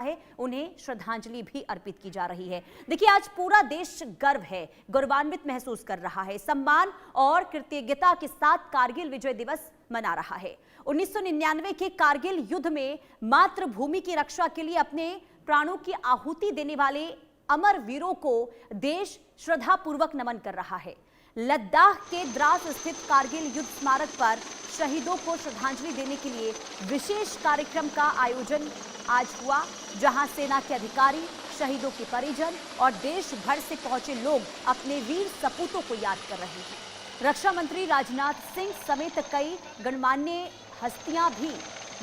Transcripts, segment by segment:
है, उन्हें श्रद्धांजलि भी अर्पित की जा रही है। देखिए, आज पूरा देश गर्व है, गौरवान्वित महसूस कर रहा है, सम्मान और कृतज्ञता के साथ कारगिल विजय दिवस मना रहा है। 1999 के कारगिल युद्ध में मातृभूमि की रक्षा के लिए अपने प्राणों की आहुति देने वाले अमर वीरों को देश श्रद्धापूर्वक नमन कर रहा है। लद्दाख के द्रास स्थित कारगिल युद्ध स्मारक पर शहीदों को श्रद्धांजलि देने के लिए विशेष कार्यक्रम का आयोजन आज हुआ, जहां सेना के अधिकारी, शहीदों के परिजन और देश भर से पहुंचे लोग अपने वीर सपूतों को याद कर रहे हैं। रक्षा मंत्री राजनाथ सिंह समेत कई गणमान्य हस्तियां भी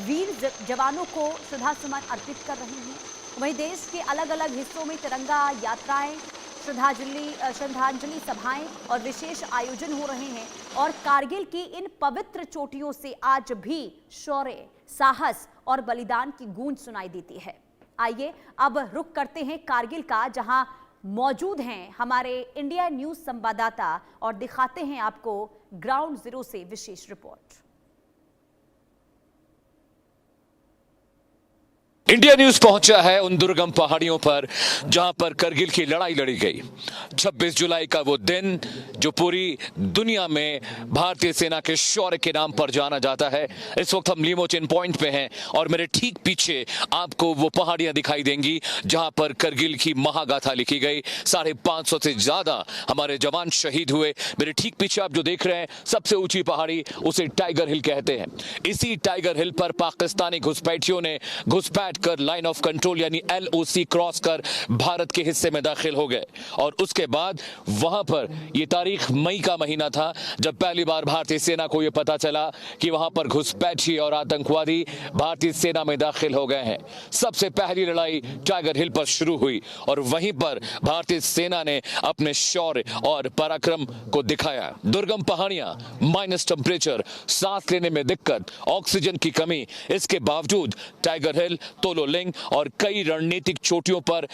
वीर जवानों को श्रद्धासुमन अर्पित कर रही हैं। वहीं देश के अलग अलग हिस्सों में तिरंगा यात्राएं, श्रद्धांजलि सभाएं और विशेष आयोजन हो रहे हैं और कारगिल की इन पवित्र चोटियों से आज भी शौर्य, साहस और बलिदान की गूंज सुनाई देती है। आइए अब रुख करते हैं कारगिल का, जहां मौजूद हैं हमारे इंडिया न्यूज संवाददाता और दिखाते हैं आपको ग्राउंड जीरो से विशेष रिपोर्ट। इंडिया न्यूज पहुंचा है उन दुर्गम पहाड़ियों पर जहां पर करगिल की लड़ाई लड़ी गई। 26 जुलाई का वो दिन जो पूरी दुनिया में भारतीय सेना के शौर्य के नाम पर जाना जाता है। इस वक्त हम लीमोचिन पॉइंट पे हैं और मेरे ठीक पीछे आपको वो पहाड़ियां दिखाई देंगी जहां पर करगिल की महागाथा लिखी गई। 550 से ज्यादा हमारे जवान शहीद हुए। मेरे ठीक पीछे आप जो देख रहे हैं सबसे ऊंची पहाड़ी, उसे टाइगर हिल कहते हैं। इसी टाइगर हिल पर पाकिस्तानी घुसपैठियों ने घुसपैठ कर लाइन ऑफ कंट्रोल यानी LOC क्रॉस कर भारत के हिस्से में दाखिल हो गए और उसके बाद वहां पर यह तारीख मई का महीना था जब पहली बार भारतीय सेना को यह पता चला कि वहां पर घुसपैठी और आतंकवादी भारतीय सेना में दाखिल हो गए हैं। सबसे पहली लड़ाई टाइगर हिल पर शुरू हुई और वहीं पर भारतीय सेना ने अपने शौर्य और पराक्रम को दिखाया। दुर्गम पहाड़ियां, माइनस टेम्परेचर, सांस लेने में दिक्कत, ऑक्सीजन की कमी, इसके बावजूद टाइगर हिल, तोलोलिंग और कई रणनीतिक चोटियों पर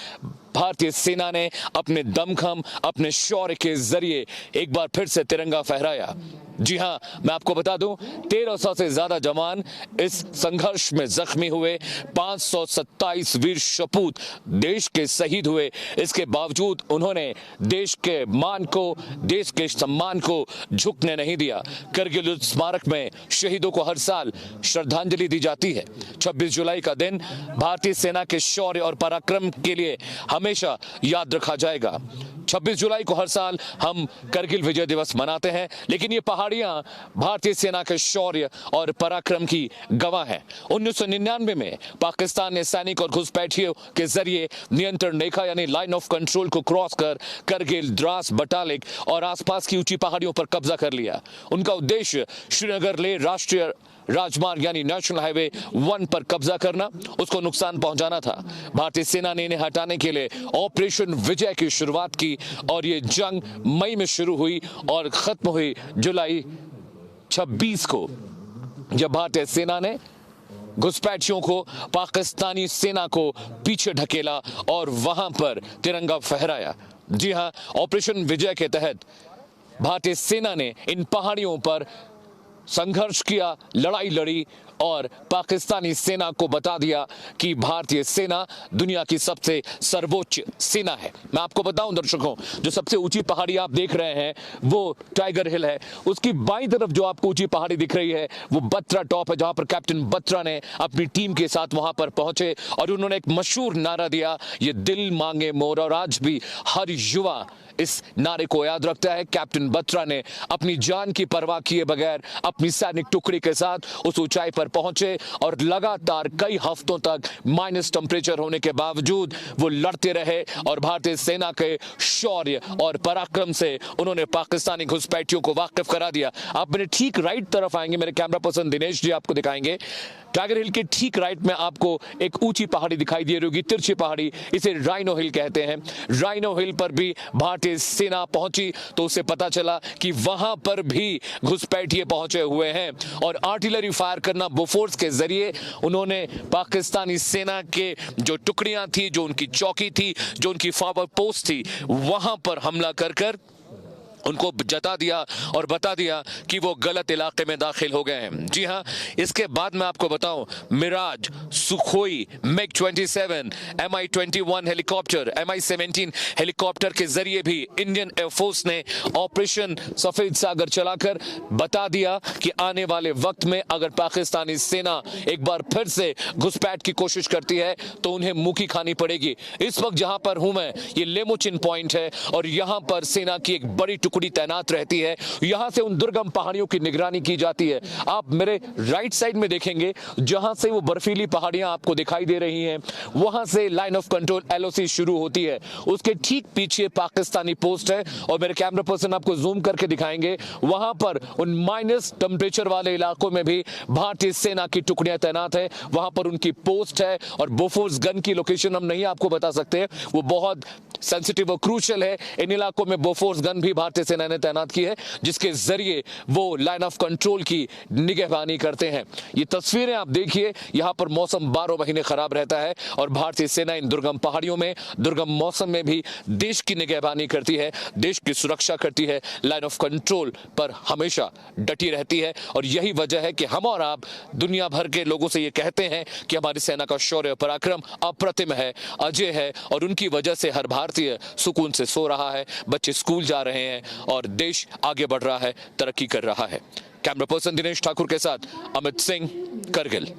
भारतीय सेना ने अपने दमखम, अपने शौर्य के जरिए एक बार फिर से तिरंगा फहराया। जी हां, मैं आपको बता दूं 1300 से ज्यादा जवान इस संघर्ष में जख्मी हुए। 527 वीर सपूत देश के शहीद हुए। इसके बावजूद उन्होंने देश के मान को, देश के सम्मान को झुकने नहीं दिया। करगिल युद्ध स्मारक में शहीदों को हर साल श्रद्धांजलि दी जाती है। 26 जुलाई का दिन भारतीय सेना के शौर्य और पराक्रम के लिए हमेशा याद रखा जाएगा। 26 जुलाई को हर साल हम करगिल विजय दिवस मनाते हैं, लेकिन ये पहाड़ियां भारतीय सेना के शौर्य और पराक्रम की गवाह हैं। 1999 में पाकिस्तान ने सैनिक और घुसपैठियों के जरिए नियंत्रण रेखा यानी लाइन ऑफ कंट्रोल को क्रॉस कर करगिल, द्रास, बटालिक और आसपास की ऊंची पहाड़ियों पर कब्जा कर लिया। उनका उद्देश्य श्रीनगर ले राष्ट्रीय राजमार्ग यानी नेशनल हाईवे 1 पर कब्जा करना, उसको नुकसान पहुंचाना था। भारतीय सेना ने इन्हें हटाने के लिए ऑपरेशन विजय की शुरुआत की और ये जंग मई में शुरू हुई और खत्म हुई जुलाई 26 को, जब भारतीय सेना ने घुसपैठियों को, पाकिस्तानी सेना को पीछे ढकेला और वहां पर तिरंगा फहराया। जी हां, ऑपरेशन विजय के तहत भारतीय सेना ने इन पहाड़ियों पर संघर्ष किया, लड़ाई लड़ी और पाकिस्तानी सेना को बता दिया कि भारतीय सेना दुनिया की सबसे सर्वोच्च सेना है। मैं आपको बताऊं दर्शकों, जो सबसे ऊंची पहाड़ी आप देख रहे हैं वो टाइगर हिल है। उसकी बाईं तरफ जो आपको ऊंची पहाड़ी दिख रही है वो बत्रा टॉप है, जहां पर कैप्टन बत्रा ने अपनी टीम के साथ वहां पर पहुंचे और उन्होंने एक मशहूर नारा दिया, ये दिल मांगे मोर। और आज भी हर युवा इस नारे को याद रखता है। कैप्टन बत्रा ने अपनी जान की परवाह किए बगैर अपनी सैनिक टुकड़ी के साथ उस ऊंचाई पर पहुंचे और लगातार कई हफ्तों तक माइनस टेम्परेचर होने के बावजूद वो लड़ते रहे और भारतीय सेना के शौर्य और पराक्रम से उन्होंने पाकिस्तानी घुसपैठियों को वाकिफ करा दिया। आप मेरे ठीक राइट तरफ आएंगे, मेरे कैमरा पर्सन दिनेश जी आपको दिखाएंगे। टाइगर हिल के ठीक राइट में आपको एक ऊंची पहाड़ी दिखाई दे रही होगी, तिरछी पहाड़ी, इसे राइनो हिल कहते हैं। राइनो हिल पर भी भारतीय सेना पहुंची तो उसे पता चला कि वहां पर भी घुसपैठिए पहुंचे हुए हैं और आर्टिलरी फायर करना बोफोर्स के जरिए उन्होंने पाकिस्तानी सेना के जो टुकड़ियां थी, जो उनकी चौकी थी, जो उनकी फॉरवर्ड पोस्ट थी, वहां पर हमला कर उनको जता दिया और बता दिया कि वो गलत इलाके में दाखिल हो गए हैं। जी हां, इसके बाद मैं आपको बताऊं, Miraj, Sukhoi, MiG-27, Mi-21 helicopter, Mi-17 helicopter के जरिए भी इंडियन एयरफोर्स ने ऑपरेशन सफेद सागर चलाकर बता दिया कि आने वाले वक्त में अगर पाकिस्तानी सेना एक बार फिर से घुसपैठ की कोशिश करती है तो उन्हें मुंह की खानी पड़ेगी। इस वक्त जहां पर हूं मैं, ये लेमोचिन पॉइंट है और यहां पर सेना की एक बड़ी टुकड़ी तैनात रहती है। यहां से उन दुर्गम पहाड़ियों की निगरानी की जाती है। आप मेरे राइट साइड में देखेंगे, जहां से वो बर्फीली पहाड़ियां आपको दिखाई दे रही हैं, वहां से लाइन ऑफ कंट्रोल LOC शुरू होती है। उसके ठीक पीछे पाकिस्तानी पोस्ट है और मेरे कैमरा पर्सन आपको जूम करके दिखाएंगे, वहां पर उन माइनस टेंपरेचर वाले इलाकों में भी भारतीय सेना की टुकड़ियां तैनात है। वहां पर उनकी पोस्ट है और बोफोर्स गन की लोकेशन हम नहीं आपको बता सकते, वो बहुत सेंसिटिव और क्रूशियल है। इन इलाकों में बोफोर्स गन भी भारतीय सेना ने तैनात की है, जिसके जरिए वो लाइन ऑफ कंट्रोल की निगहबानी करते हैं। ये तस्वीरें आप देखिए, यहां पर मौसम 12 महीने खराब रहता है और भारतीय सेना इन दुर्गम पहाड़ियों में, दुर्गम मौसम में भी देश की निगहबानी करती है, देश की सुरक्षा करती है, लाइन ऑफ कंट्रोल पर हमेशा डटी रहती है। और यही वजह है कि हम और आप दुनिया भर के लोगों से ये कहते हैं कि हमारी सेना का शौर्य पराक्रम अप्रतिम है, अजय है और उनकी वजह से हर भारतीय सुकून से सो रहा है, बच्चे स्कूल जा रहे हैं और देश आगे बढ़ रहा है, तरक्की कर रहा है। कैमरा पर्सन दिनेश ठाकुर के साथ अमित सिंह, करगिल।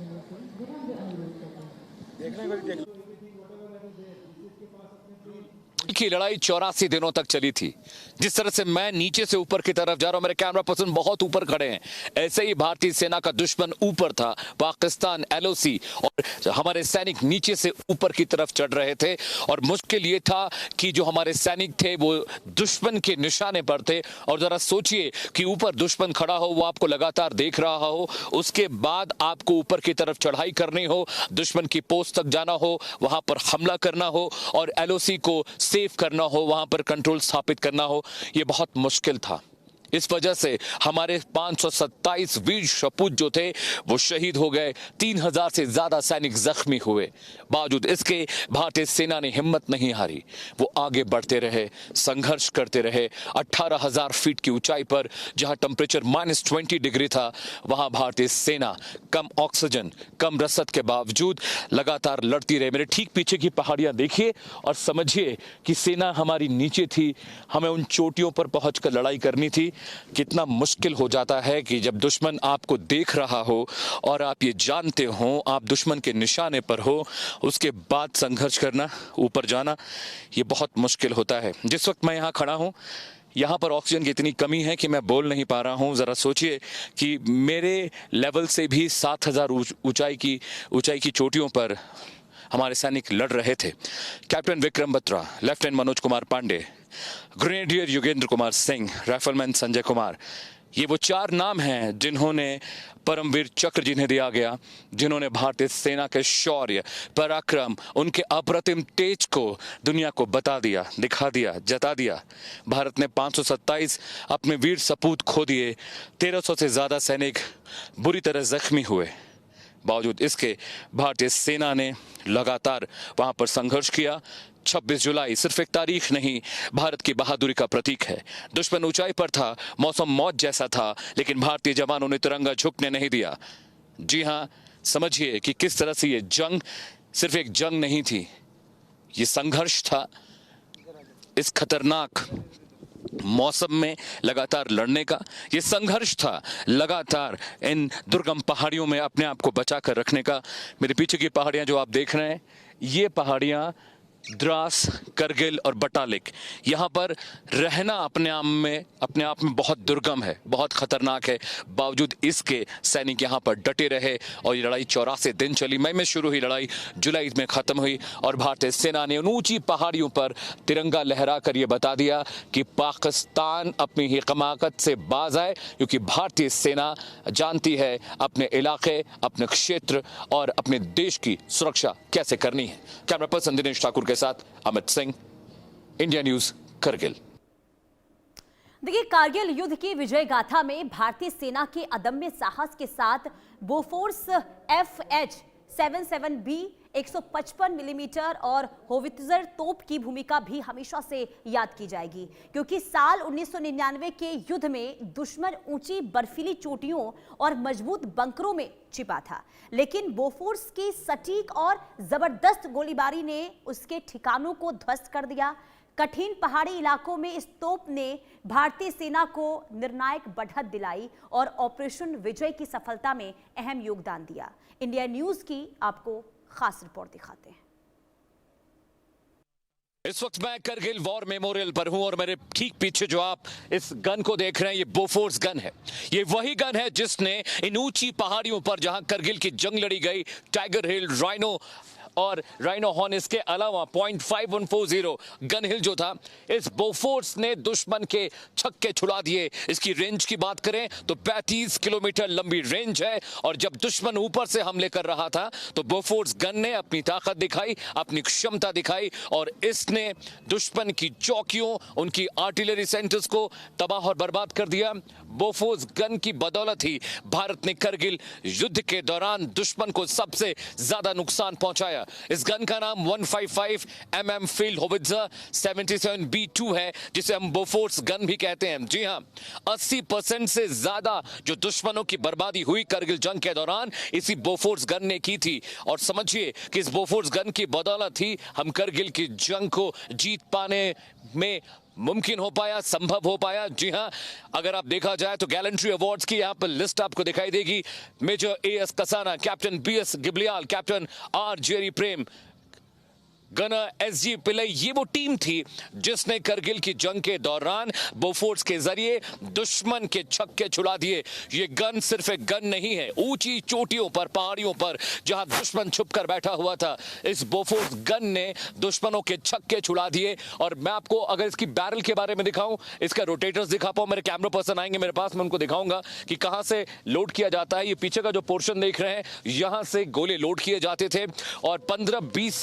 की लड़ाई 84 दिनों तक चली थी। जिस तरह से मैं नीचे से ऊपर की तरफ जा रहा हूं, मेरे कैमरा पर्सन बहुत ऊपर खड़े हैं, ऐसे ही भारतीय सेना का दुश्मन ऊपर था, पाकिस्तान LOC, और हमारे सैनिक नीचे से ऊपर की तरफ चढ़ रहे थे। और मुश्किल ये था कि जो हमारे सैनिक थे वो दुश्मन के निशाने पर थे। और जरा सोचिए कि ऊपर दुश्मन खड़ा हो, वो आपको लगातार देख रहा हो, उसके बाद आपको ऊपर की तरफ चढ़ाई करनी हो, दुश्मन की पोस्ट तक जाना हो, वहां पर हमला करना हो और LOC को सेफ करना हो, वहां पर कंट्रोल स्थापित करना हो, ये बहुत मुश्किल था। इस वजह से हमारे 527 वीर सपूत जो थे वो शहीद हो गए, 3000 से ज्यादा सैनिक जख्मी हुए। बावजूद इसके भारतीय सेना ने हिम्मत नहीं हारी, वो आगे बढ़ते रहे, संघर्ष करते रहे। 18,000 फीट की ऊंचाई पर जहां टेम्परेचर -20 डिग्री था, वहां भारतीय सेना कम ऑक्सीजन, कम रसद के बावजूद लगातार लड़ती रही। मेरे ठीक पीछे की पहाड़ियां देखिए और समझिए कि सेना हमारी नीचे थी, हमें उन चोटियों पर पहुंचकर लड़ाई करनी थी। कितना मुश्किल हो जाता है कि जब दुश्मन आपको देख रहा हो और आप ये जानते हो आप दुश्मन के निशाने पर हो, उसके बाद संघर्ष करना, ऊपर जाना, ये बहुत मुश्किल होता है। जिस वक्त मैं यहाँ खड़ा हूँ, यहाँ पर ऑक्सीजन की इतनी कमी है कि मैं बोल नहीं पा रहा हूँ। ज़रा सोचिए कि मेरे लेवल से भी 7,000 ऊंचाई की चोटियों पर हमारे सैनिक लड़ रहे थे। Captain Vikram Batra, lieutenant Manoj Kumar Pandey, grenadier Yogendra Kumar Singh, rifleman Sanjay Kumar, ये वो 4 नाम हैं जिन्होंने परमवीर चक्र जिन्हें दिया गया, जिन्होंने भारतीय सेना के शौर्य, पराक्रम, उनके अप्रतिम तेज को दुनिया को बता दिया, दिखा दिया, जता दिया। भारत ने 527 अपने वीर सपूत खो दिए, 1300 से ज्यादा सैनिक बुरी तरह जख्मी हुए। बावजूद इसके भारतीय सेना ने लगातार वहां पर संघर्ष किया। 26 जुलाई सिर्फ एक तारीख नहीं, भारत की बहादुरी का प्रतीक है। दुश्मन ऊंचाई पर था, मौसम मौत जैसा था, लेकिन भारतीय जवानों ने तिरंगा झुकने नहीं दिया। जी हां, समझिए कि किस तरह से ये जंग सिर्फ एक जंग नहीं थी, ये संघर्ष था। इस खतरनाक मौसम में लगातार लड़ने का ये संघर्ष था, लगातार इन दुर्गम पहाड़ियों में अपने आप को बचाकर रखने का। मेरे पीछे की पहाड़ियां जो आप देख रहे हैं, ये पहाड़ियां द्रास, करगिल और बटालिक, यहाँ पर रहना अपने आप में बहुत दुर्गम है, बहुत खतरनाक है। बावजूद इसके सैनिक यहाँ पर डटे रहे और ये लड़ाई 84 दिन चली। मई में शुरू हुई लड़ाई जुलाई में खत्म हुई और भारतीय सेना ने उन ऊंची पहाड़ियों पर तिरंगा लहरा कर ये बता दिया कि पाकिस्तान अपनी ही कमाकत से बाज आए, क्योंकि भारतीय सेना जानती है अपने इलाके, अपने क्षेत्र और अपने देश की सुरक्षा कैसे करनी है। कैमरा पर्सन दिनेश ठाकुर के साथ अमित सिंह, इंडिया न्यूज, करगिल। देखिए, कारगिल युद्ध की विजय गाथा में भारतीय सेना के अदम्य साहस के साथ बोफोर्स FH-77B 155 मिलीमीटर और होवित्जर तोप की भूमिका भी हमेशा से याद की जाएगी, क्योंकि साल 1999 के युद्ध में दुश्मन ऊंची बर्फीली चोटियों और मजबूत बंकरों में छिपा था, लेकिन बोफोर्स की सटीक और जबरदस्त गोलीबारी ने उसके ठिकानों को ध्वस्त कर दिया। कठिन पहाड़ी इलाकों में इस तोप ने भारतीय सेना को निर्णायक बढ़त दिलाई और ऑपरेशन विजय की सफलता में अहम योगदान दिया। इंडिया न्यूज की आपको खास रिपोर्ट दिखाते हैं। इस वक्त मैं करगिल वॉर मेमोरियल पर हूं और मेरे ठीक पीछे जो आप इस गन को देख रहे हैं, ये बोफोर्स गन है। ये वही गन है जिसने इन ऊंची पहाड़ियों पर जहां करगिल की जंग लड़ी गई, टाइगर हिल, राइनो और राइनो हॉर्न, इसके अलावा .5140 गन हिल जो था, इस बोफोर्स ने दुश्मन के छक्के छुड़ा दिए। इसकी रेंज की बात करें तो 35 किलोमीटर लंबी रेंज है और जब दुश्मन ऊपर से हमले कर रहा था तो बोफोर्स गन ने अपनी ताकत दिखाई, अपनी क्षमता दिखाई और इसने दुश्मन की चौकियों, उनकी आर्टिलरी सेंटर्स को तबाह और बर्बाद कर दिया। बोफोर्स गन की बदौलत ही भारत ने करगिल युद्ध के दौरान दुश्मन को सबसे ज्यादा नुकसान पहुंचाया। इस गन का नाम 155 mm फील्ड होवित्जर 77B2 है, जिसे हम बोफोर्स गन भी कहते हैं। जी हां, 80% से ज्यादा जो दुश्मनों की बर्बादी हुई करगिल जंग के दौरान इसी बोफोर्स गन ने की थी। और समझिए कि इस बोफोर्स गन की बदौलत ही हम करगिल की जंग को जीत पाने में मुमकिन हो पाया, संभव हो पाया। जी हां, अगर आप देखा जाए तो गैलेंट्री अवार्ड्स की यहां पर लिस्ट आपको दिखाई देगी। Major AS Kasana, captain BS Gibliyal, captain R Jerry Prem, gunner SG Pillai, ये वो टीम थी जिसने करगिल की जंग के दौरान बोफोर्स के जरिए दुश्मन के छक्के छुड़ा दिए। ये गन सिर्फ एक गन नहीं है, ऊंची चोटियों पर, पहाड़ियों पर जहां दुश्मन छुपकर बैठा हुआ था, इस बोफोर्स गन ने दुश्मनों के छक्के छुड़ा दिए। और मैं आपको अगर इसकी बैरल के बारे में दिखाऊं, इसका रोटेटर्स दिखा पाऊं, मेरे कैमरा पर्सन आएंगे मेरे पास, मैं उनको दिखाऊंगा कि कहां से लोड किया जाता है। ये पीछे का जो पोर्शन देख रहे हैं, यहां से गोले लोड किए जाते थे और 15-20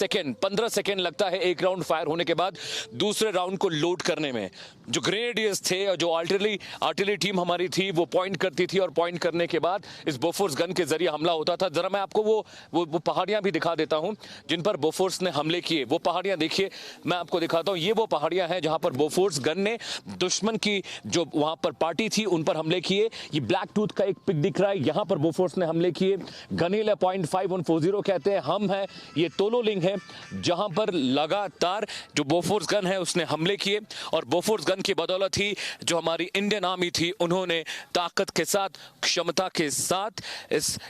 सेकेंड लगता है एक राउंड फायर होने के बाद दूसरे राउंड को लोड करने में। जो ग्रेनेडियर्स थे और जो आर्टिलरी टीम हमारी थी, वो पॉइंट करती थी और पॉइंट करने के बाद इस बोफोर्स गन के जरिए हमला होता था। जरा मैं आपको वो पहाड़ियां भी दिखा देता हूं जिन पर बोफोर्स ने हमले किए। वो पहाड़ियां देखिए, मैं आपको दिखाता हूं। ये वो पहाड़ियां हैं जहां पर बोफोर्स गन ने दुश्मन की जो वहां पर पार्टी थी उन पर हमले किए। ये ब्लैक टूथ का एक पिक दिख रहा है, यहां पर बोफोर्स ने हमले किए। गनील .5140 कहते हैं, हम है, ये तोलोलिंग है, जहां पर लगातार जो बोफोर्स गन है उसने हमले किए। और बोफोर्स गन की बदौलत ही जो हमारी इंडियन आर्मी थी, उन्होंने ताकत के साथ, क्षमता के साथ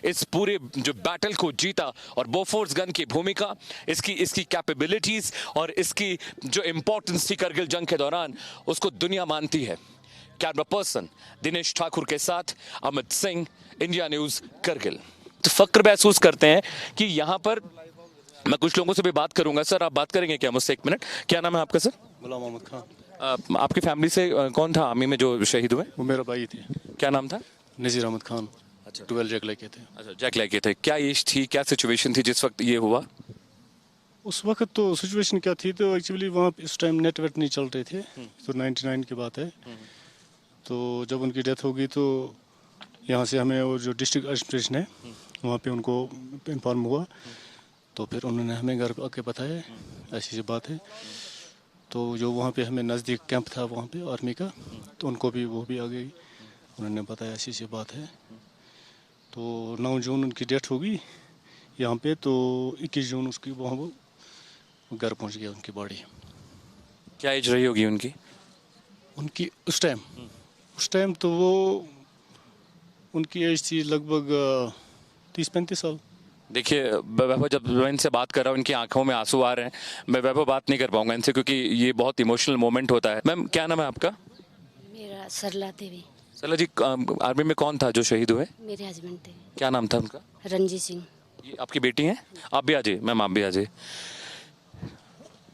इस पूरे जो बैटल को जीता। और बोफोर्स गन की भूमिका, इसकी कैपेबिलिटीज और इसकी जो इंपॉर्टेंस थी करगिल जंग के दौरान, उसको दुनिया मानती है। कैमरा पर्सन दिनेश ठाकुर के साथ अमित सिंह, इंडिया न्यूज, करगिल। तो फक्र महसूस करते हैं कि यहाँ पर मैं कुछ लोगों से भी बात करूंगा। सर, आप बात करेंगे क्या मुझसे? 1 मिनट। क्या नाम है आपका सर? गुलाम मोहम्मद खान। आपकी फैमिली से कौन था आर्मी में जो शहीद हुए? वो मेरा भाई थे। क्या नाम था? नजीर अहमद खान। अच्छा, 12 जैक लेके थे। अच्छा, जैक लेके थे। क्या एज थी, क्या सिचुएशन थी जिस वक्त ये हुआ? उस वक्त तो सिचुएशन क्या थी, तो एक्चुअली वहाँ इस टाइम नेटवर्क नहीं चल रहे थे, तो 99 की बात है। तो जब उनकी डेथ होगी तो यहाँ से हमें वो जो डिस्ट्रिक्ट एडमिनिस्ट्रेशन है वहाँ पे उनको इन्फॉर्म हुआ, तो फिर उन्होंने हमें घर आके बताया ऐसी सी बात है। तो जो वहाँ पे हमें नज़दीक कैंप था वहाँ पे आर्मी का, तो उनको भी वो भी आ गई, उन्होंने बताया ऐसी सी बात है। तो 9 जून उनकी डेथ होगी यहाँ पे, तो 21 जून उसकी वहाँ वो घर पहुँच गया उनकी बॉडी। क्या एज रही होगी उनकी उस टाइम तो वो उनकी एज थी लगभग 30-35 साल। देखिए वैभव, जब मैं इनसे बात कर रहा हूँ इनकी आंखों में आंसू आ रहे हैं। मैं वैभव बात नहीं कर पाऊंगा इनसे क्योंकि ये बहुत इमोशनल मोमेंट होता है। मैम, क्या नाम है आपका? मेरा सरला देवी। सरला जी, आर्मी में कौन था जो शहीद हुए? मेरे हस्बैंड थे। क्या नाम था उनका? रंजीत सिंह। ये आपकी बेटी हैं? आप भी आ जाइए मैम, आप भी आ जाइए।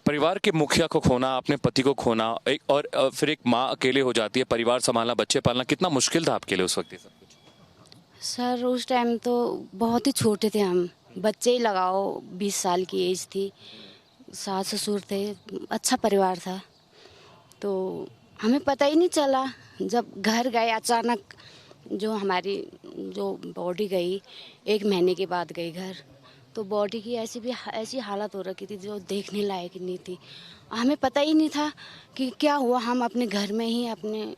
परिवार के मुखिया को खोना, अपने पति को खोना, और फिर एक माँ अकेले हो जाती है, परिवार संभालना, बच्चे पालना, कितना मुश्किल था आपके लिए उस वक्त? सर उस टाइम तो बहुत ही छोटे थे हम, बच्चे ही लगाओ, 20 साल की एज थी, सास ससुर थे, अच्छा परिवार था। तो हमें पता ही नहीं चला, जब घर गए अचानक जो हमारी जो बॉडी गई, 1 महीने के बाद गई घर, तो बॉडी की ऐसी हालत हो रखी थी जो देखने लायक नहीं थी। हमें पता ही नहीं था कि क्या हुआ। हम अपने घर में ही, अपने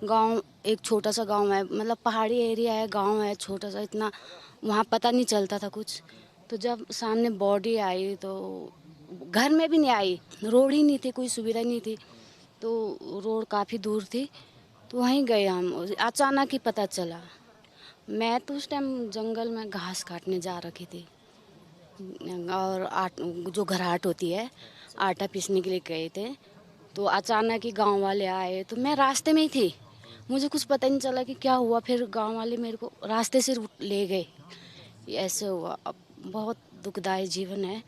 गांव, एक छोटा सा गांव है, मतलब पहाड़ी एरिया है, गांव है छोटा सा, इतना वहाँ पता नहीं चलता था कुछ। तो जब सामने बॉडी आई तो घर में भी नहीं आई, रोड ही नहीं थी, कोई सुविधा नहीं थी, तो रोड काफ़ी दूर थी, तो वहीं गए हम। अचानक ही पता चला। मैं तो उस टाइम जंगल में घास काटने जा रखी थी और जो घराट होती है, आटा पीसने के लिए गए थे। तो अचानक ही गांव वाले आए, तो मैं रास्ते में ही थी, मुझे कुछ पता नहीं चला कि क्या हुआ। फिर गांव वाले मेरे को रास्ते से ले गए, ऐसे हुआ। अब बहुत दुखदायी जीवन है।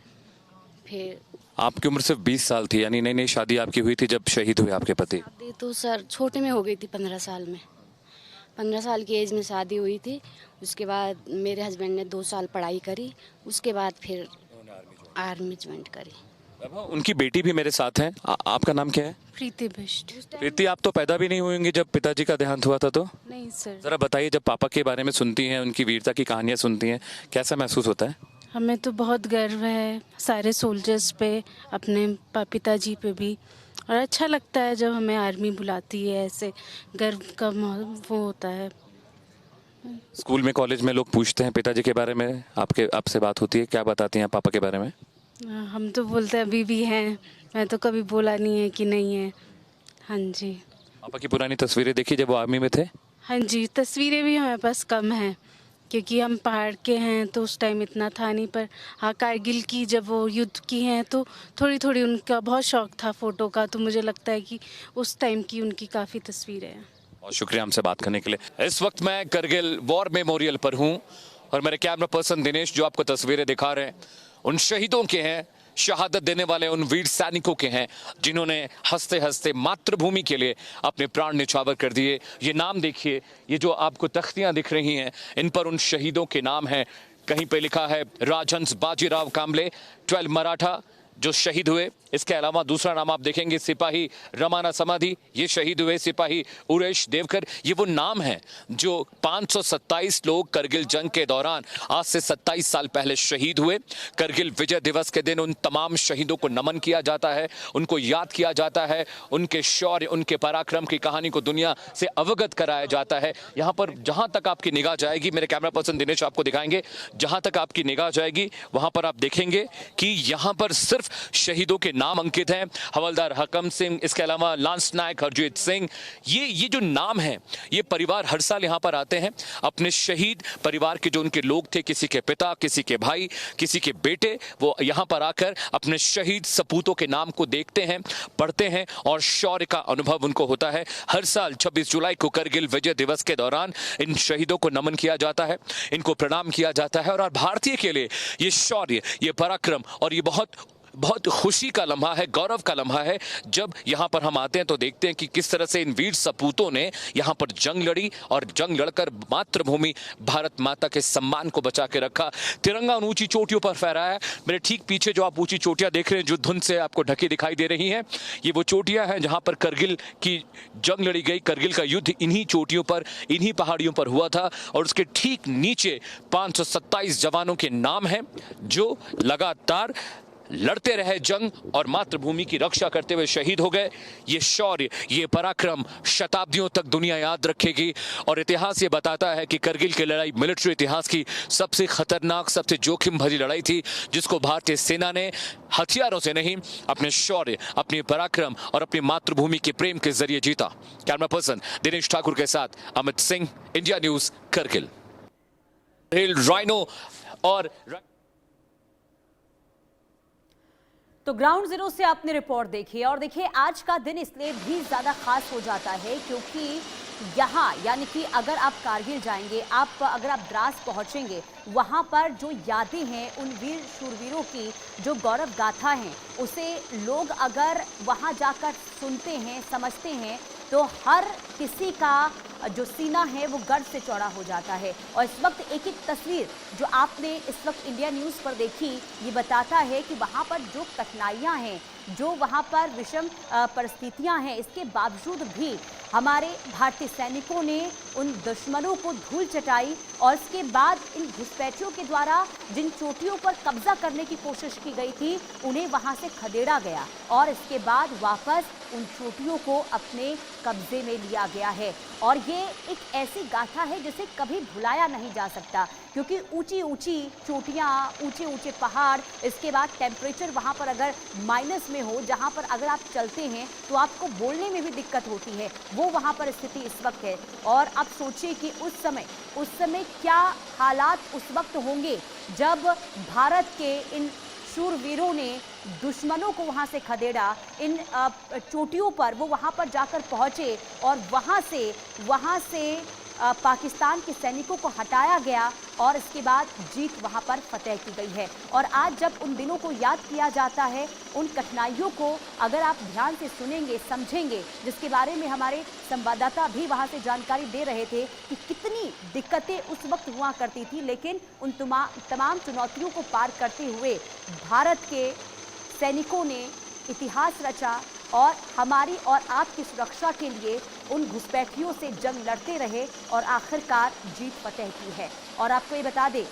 फिर आपकी उम्र सिर्फ 20 साल थी, यानी नई नई शादी आपकी हुई थी जब शहीद हुए आपके पति? शादी तो सर छोटे में हो गई थी, 15 साल में। 15 साल की एज में शादी हुई थी। उसके बाद मेरे हस्बैंड ने 2 साल पढ़ाई करी, उसके बाद फिर आर्मी ज्वाइन करी। उनकी बेटी भी मेरे साथ हैं। आपका नाम क्या है? प्रीति बिष्ट। प्रीति, आप तो पैदा भी नहीं हुई होंगी जब पिताजी का देहांत हुआ था, तो नहीं सर। जरा बताइए, जब पापा के बारे में सुनती हैं, उनकी वीरता की कहानियां सुनती हैं, कैसा महसूस होता है? हमें तो बहुत गर्व है सारे सोल्जर्स पे, अपने पिताजी पे भी, और अच्छा लगता है जब हमें आर्मी बुलाती है, ऐसे गर्व का वो होता है। स्कूल में, कॉलेज में लोग पूछते हैं पिताजी के बारे में, आपसे बात होती है, क्या बताती हैं पापा के बारे में? हम तो बोलते हैं अभी भी हैं, मैं तो कभी बोला नहीं है कि नहीं है। हाँ जी। पापा की पुरानी तस्वीरें देखी जब वो आर्मी में थे? हाँ जी, तस्वीरें भी हमारे पास कम हैं क्योंकि हम पहाड़ के हैं, तो उस टाइम इतना था नहीं। पर हाँ, कारगिल की जब वो युद्ध की हैं तो थोड़ी थोड़ी उनका बहुत शौक था फ़ोटो का, तो मुझे लगता है कि उस टाइम की उनकी काफ़ी तस्वीरें हैं। बहुत शुक्रिया हमसे बात करने के लिए। इस वक्त मैं करगिल वॉर मेमोरियल पर हूँ और मेरे कैमरा पर्सन दिनेश जो आपको तस्वीरें दिखा रहे हैं उन शहीदों के हैं, शहादत देने वाले उन वीर सैनिकों के हैं जिन्होंने हंसते हंसते मातृभूमि के लिए अपने प्राण न्यौछावर कर दिए। ये नाम देखिए, ये जो आपको तख्तियां दिख रही हैं, इन पर उन शहीदों के नाम हैं। कहीं पे लिखा है राजहंस बाजीराव कांबले, 12 मराठा जो शहीद हुए। इसके अलावा दूसरा नाम आप देखेंगे सिपाही रमाना समाधि, ये शहीद हुए। सिपाही उरेश देवकर, ये वो नाम हैं जो 527 लोग करगिल जंग के दौरान आज से 27 साल पहले शहीद हुए। करगिल विजय दिवस के दिन उन तमाम शहीदों को नमन किया जाता है, उनको याद किया जाता है, उनके शौर्य, उनके पराक्रम की कहानी को दुनिया से अवगत कराया जाता है। यहाँ पर जहाँ तक आपकी निगाह जाएगी, मेरे कैमरा पर्सन दिनेश आपको दिखाएंगे, जहाँ तक आपकी निगाह जाएगी वहाँ पर आप देखेंगे कि यहाँ पर सिर्फ शहीदों के नाम अंकित हैं। हवलदार हकम सिंह, इसके अलावा लांस नायक हरजीत सिंह, ये जो नाम है, ये परिवार हर साल यहाँ पर आते हैं। अपने शहीद परिवार के जो उनके लोग थे, किसी के पिता, किसी के भाई, किसी के बेटे, वो यहाँ पर आकर अपने शहीद सपूतों के नाम को देखते हैं, पढ़ते हैं और शौर्य का अनुभव उनको होता है। हर साल 26 जुलाई को करगिल विजय दिवस के दौरान इन शहीदों को नमन किया जाता है, इनको प्रणाम किया जाता है। और भारतीय के लिए ये शौर्य, ये पराक्रम और ये बहुत खुशी का लम्हा है, गौरव का लम्हा है जब यहाँ पर हम आते हैं तो देखते हैं कि किस तरह से इन वीर सपूतों ने यहाँ पर जंग लड़ी और जंग लड़कर मातृभूमि भारत माता के सम्मान को बचा के रखा। तिरंगा उन ऊंची चोटियों पर फहराया। मेरे ठीक पीछे जो आप ऊंची चोटियां देख रहे हैं जो धुंध से आपको ढकी दिखाई दे रही हैं, ये वो चोटियां हैं जहाँ पर करगिल की जंग लड़ी गई। करगिल का युद्ध इन्हीं चोटियों पर, इन्हीं पहाड़ियों पर हुआ था और उसके ठीक नीचे 527 जवानों के नाम हैं जो लगातार लड़ते रहे जंग और मातृभूमि की रक्षा करते हुए शहीद हो गए। ये शौर्य, ये पराक्रम शताब्दियों तक दुनिया याद रखेगी और इतिहास ये बताता है कि करगिल की लड़ाई मिलिट्री इतिहास की सबसे खतरनाक, सबसे जोखिम भरी लड़ाई थी जिसको भारतीय सेना ने हथियारों से नहीं, अपने शौर्य, अपने पराक्रम और अपनी मातृभूमि के प्रेम के जरिए जीता। कैमरा पर्सन दिनेश ठाकुर के साथ Amit Singh, India news, Kargil. Rhino और तो ग्राउंड जीरो से आपने रिपोर्ट देखी और देखिए आज का दिन इसलिए भी ज्यादा खास हो जाता है क्योंकि यहाँ यानी कि अगर आप कारगिल जाएंगे, अगर आप द्रास पहुंचेंगे, वहां पर जो यादें हैं उन वीर शूरवीरों की, जो गौरव गाथा है, उसे लोग अगर वहां जाकर सुनते हैं, समझते हैं तो हर किसी का जो सीना है वो गर्व से चौड़ा हो जाता है। और इस वक्त एक एक तस्वीर जो आपने इस वक्त इंडिया न्यूज़ पर देखी, ये बताता है कि वहाँ पर जो कठिनाइयाँ हैं, जो वहाँ पर विषम परिस्थितियाँ हैं, इसके बावजूद भी हमारे भारतीय सैनिकों ने उन दुश्मनों को धूल चटाई और इसके बाद इन घुसपैठियों के द्वारा जिन चोटियों पर कब्जा करने की कोशिश की गई थी, उन्हें वहां से खदेड़ा गया और इसके बाद वापस उन चोटियों को अपने कब्जे में लिया गया है। और ये एक ऐसी गाथा है जिसे कभी भुलाया नहीं जा सकता, क्योंकि ऊंची ऊंची चोटियाँ, ऊंचे ऊंचे पहाड़, इसके बाद टेम्परेचर वहाँ पर अगर माइनस में हो, जहाँ पर अगर आप चलते हैं तो आपको बोलने में भी दिक्कत होती है, वो वहाँ पर स्थिति इस वक्त है। और आप सोचिए कि उस समय क्या हालात उस वक्त होंगे जब भारत के इन शूरवीरों ने दुश्मनों को वहां से खदेड़ा, इन चोटियों पर वो वहां पर जाकर पहुंचे और वहां से पाकिस्तान के सैनिकों को हटाया गया और इसके बाद जीत वहां पर फतेह की गई है। और आज जब उन दिनों को याद किया जाता है, उन कठिनाइयों को अगर आप ध्यान से सुनेंगे, समझेंगे, जिसके बारे में हमारे संवाददाता भी वहां से जानकारी दे रहे थे कि कितनी दिक्कतें उस वक्त हुआ करती थी, लेकिन उन तमाम चुनौतियों को पार करते हुए भारत के सैनिकों ने इतिहास रचा और हमारी और आपकी सुरक्षा के लिए उन घुसपैठियों से जंग लड़ते रहे और आखिरकार जीत फतेह की है। और आपको ये बता दें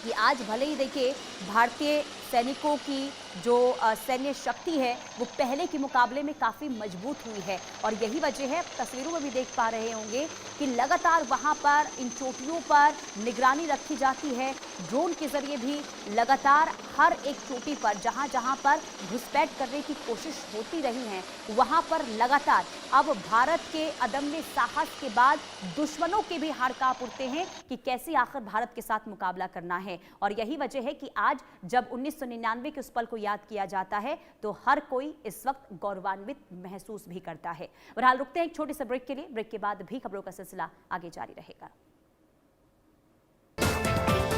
कि आज भले ही देखिए भारतीय सैनिकों की जो सैन्य शक्ति है वो पहले के मुकाबले में काफ़ी मजबूत हुई है और यही वजह है, तस्वीरों में भी देख पा रहे होंगे कि लगातार वहां पर इन चोटियों पर निगरानी रखी जाती है। ड्रोन के जरिए भी लगातार हर एक चोटी पर जहां जहां पर घुसपैठ करने की कोशिश होती रही है, वहां पर लगातार अब भारत के अदम्य साहस के बाद दुश्मनों के भी हाड़ कांप उठते हैं कि कैसे आखिर भारत के साथ मुकाबला करना है। और यही वजह है कि आज जब 1999 के उस पल को याद किया जाता है तो हर कोई इस वक्त गौरवान्वित महसूस भी करता है। बहरहाल रुकते हैं एक छोटे से ब्रेक के लिए। ब्रेक के बाद भी खबरों का सिलसिला आगे जारी रहेगा।